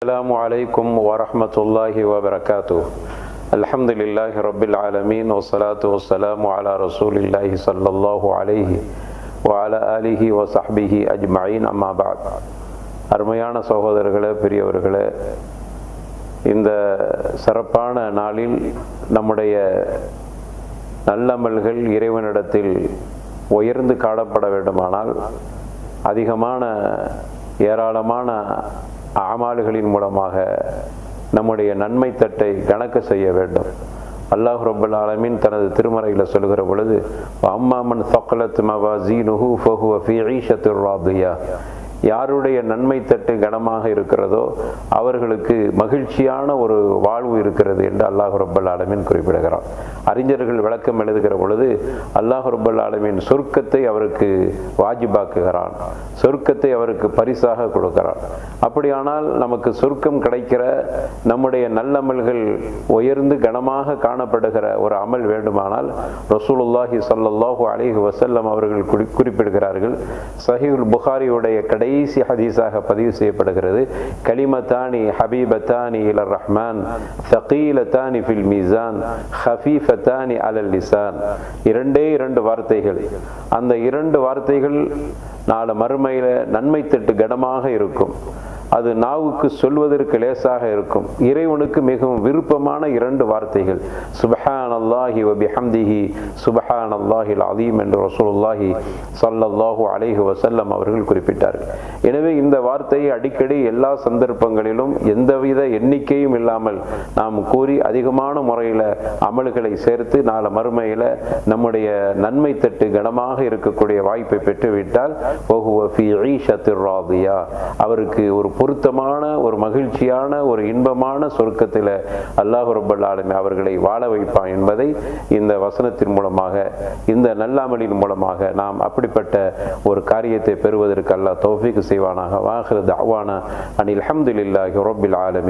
السلام عليكم ورحمة الله وبركاته. الحمد لله رب العالمين والصلاة والسلام على رسول الله صلى الله عليه وعلى آله وصحبه أجمعين. أما بعد. அருமையான சகோதரர்களே, பெரியவர்களே, இந்த சிறப்பான நாளில் நம்முடைய நல்லமல்கள் இறைவனிடத்தில் உயர்ந்து காணப்பட வேண்டுமானால் அதிகமான ஏராளமான அமால்களின் மூலமாக நம்முடைய நன்மை தட்டை கணக்கு செய்ய வேண்டும். அல்லாஹ் ரப்பல் ஆலமீன் தனது திருமறையில் சொல்கிற பொழுது, அம்மா மன் ஸक़லத் மவாஸீனுஹு ஃபஹுவ ஃபீ ஈஷத்திர் ராதியா, யாருடைய நன்மை தட்டு கனமாக இருக்கிறதோ அவர்களுக்கு மகிழ்ச்சியான ஒரு வாழ்வு இருக்கிறது என்று அல்லாஹ் ரப்பல் ஆலமீன் குறிப்பிடுகிறார். அறிஞர்கள் விளக்கம் எழுதுகிற பொழுது, அல்லாஹ் ரப்பல் ஆலமீன் சொர்க்கத்தை அவருக்கு வாஜிபாக்குகிறான், சொர்க்கத்தை அவருக்கு பரிசாக கொடுக்கிறான். அப்படியானால் நமக்கு சொர்க்கம் கிடைக்கிற, நம்முடைய நல்லமல்கள் உயர்ந்து கனமாக காணப்படுகிற ஒரு அமல் வேண்டுமானால் ரசூலுல்லாஹி ஸல்லல்லாஹு அலைஹி வஸல்லம் அவர்கள் குறிப்பிடுகிறார்கள். ஸஹீஹுல் புகாரியுடைய கடைசி ஹதீஸாக பதிவு செய்யப்படுகிறது, கலிமத்தானி ஹபீபத்தானி இலர் ரஹ்மான் ஸகீலத்தானி ஃபில் மீசான் ஹஃபீஃபத்தானி அலல் லிசான். இரண்டு வார்த்தைகள். அந்த இரண்டு வார்த்தைகள் நாளை மறுமையில நன்மை தட்டு கனமாக இருக்கும். அது நாவுக்கு சொல்வதற்கு லேசாக இருக்கும். இறைவனுக்கு மிகவும் விருப்பமான இரண்டு வார்த்தைகள், சுப்ஹானல்லாஹி வ பிஹம்திஹி சுப்ஹானல்லாஹில் அலீம் என்று ரசூலுல்லாஹி ஸல்லல்லாஹு அலைஹி வஸல்லம் அவர்கள் குறிப்பிட்டார்கள். எனவே இந்த வார்த்தையை அடிக்கடி எல்லா சந்தர்ப்பங்களிலும் எந்தவித எண்ணிக்கையும் இல்லாமல் நாம் கூறி அதிகமான முறையில் அமல்களை சேர்த்து நாளை மறுமையில் நம்முடைய நன்மை தட்டு கனமாக இருக்கக்கூடிய வாய்ப்பை பெற்றுவிட்டால் வஹுவ ஃபீ ஈஷத்திர் ராதியா, அவருக்கு ஒரு பொருத்தமான, ஒரு மகிழ்ச்சியான, ஒரு இன்பமான சொர்க்கத்தில் அல்லாஹ் ரப்பல் ஆலமீன் அவர்களை வாழ வைப்பான் என்பதை இந்த வசனத்தின் மூலமாக, இந்த நல்லமலின் மூலமாக நாம் அப்படிப்பட்ட ஒரு காரியத்தை பெறுவதற்கு அல்லாஹ் தௌஃபீக் செய்வானாக. வாஹிரு தஅவானா அனில் ஹம்துலில்லாஹி ரப்பில் ஆலமீன்.